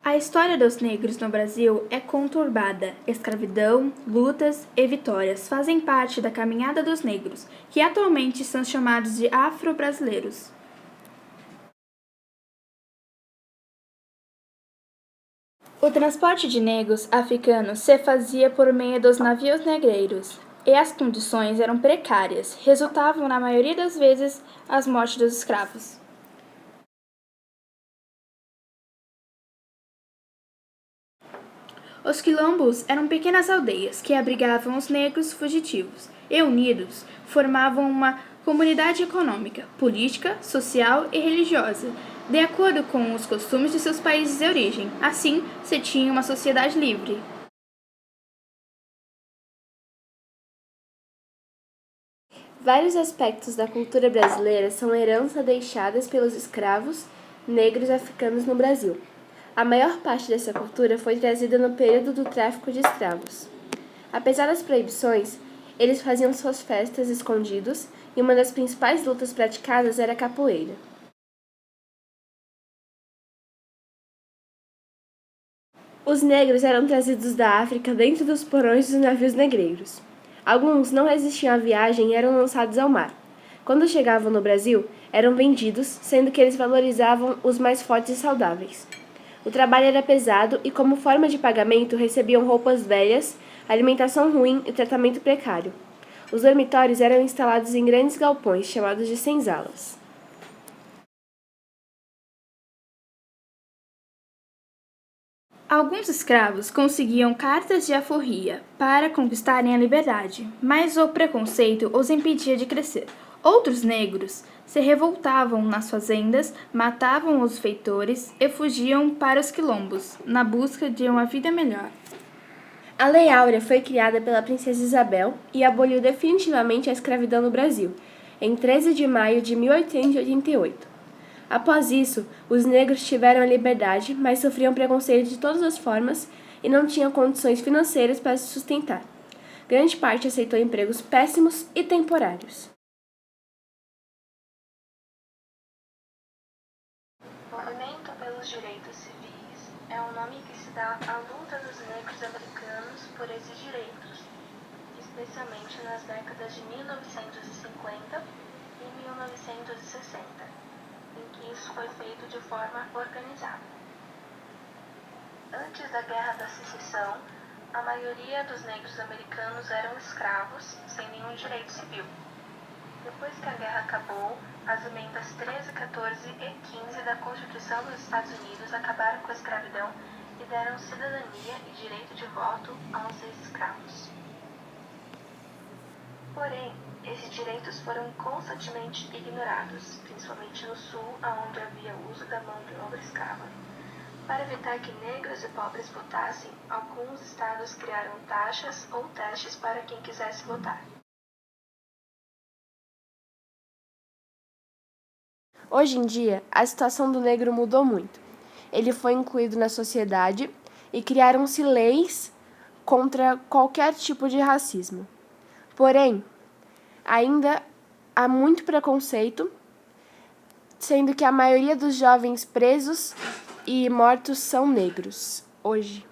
A história dos negros no Brasil é conturbada. Escravidão, lutas e vitórias fazem parte da caminhada dos negros, que atualmente são chamados de afro-brasileiros. O transporte de negros africanos se fazia por meio dos navios negreiros, e as condições eram precárias, resultavam na maioria das vezes as mortes dos escravos. Os quilombos eram pequenas aldeias que abrigavam os negros fugitivos e, unidos, formavam uma comunidade econômica, política, social e religiosa, de acordo com os costumes de seus países de origem. Assim, se tinha uma sociedade livre. Vários aspectos da cultura brasileira são herança deixadas pelos escravos negros africanos no Brasil. A maior parte dessa cultura foi trazida no período do tráfico de escravos. Apesar das proibições, eles faziam suas festas escondidos e uma das principais lutas praticadas era a capoeira. Os negros eram trazidos da África dentro dos porões dos navios negreiros. Alguns não resistiam à viagem e eram lançados ao mar. Quando chegavam no Brasil, eram vendidos, sendo que eles valorizavam os mais fortes e saudáveis. O trabalho era pesado e, como forma de pagamento, recebiam roupas velhas, alimentação ruim e tratamento precário. Os dormitórios eram instalados em grandes galpões, chamados de senzalas. Alguns escravos conseguiam cartas de alforria para conquistarem a liberdade, mas o preconceito os impedia de crescer. Outros negros se revoltavam nas fazendas, matavam os feitores e fugiam para os quilombos, na busca de uma vida melhor. A Lei Áurea foi criada pela princesa Isabel e aboliu definitivamente a escravidão no Brasil, em 13 de maio de 1888. Após isso, os negros tiveram a liberdade, mas sofriam preconceito de todas as formas e não tinham condições financeiras para se sustentar. Grande parte aceitou empregos péssimos e temporários. Movimento pelos Direitos Civis é o nome que se dá à luta dos negros americanos por esses direitos, especialmente nas décadas de 1950 e 1960. Em que isso foi feito de forma organizada. Antes da Guerra da Secessão, a maioria dos negros americanos eram escravos, sem nenhum direito civil. Depois que a guerra acabou, as emendas 13, 14 e 15 da Constituição dos Estados Unidos acabaram com a escravidão e deram cidadania e direito de voto aos ex-escravos. Porém, esses direitos foram constantemente ignorados, principalmente no Sul, onde havia uso da mão de obra escrava. Para evitar que negros e pobres votassem, alguns estados criaram taxas ou testes para quem quisesse votar. Hoje em dia, a situação do negro mudou muito. Ele foi incluído na sociedade e criaram-se leis contra qualquer tipo de racismo. Porém, ainda há muito preconceito, sendo que a maioria dos jovens presos e mortos são negros hoje.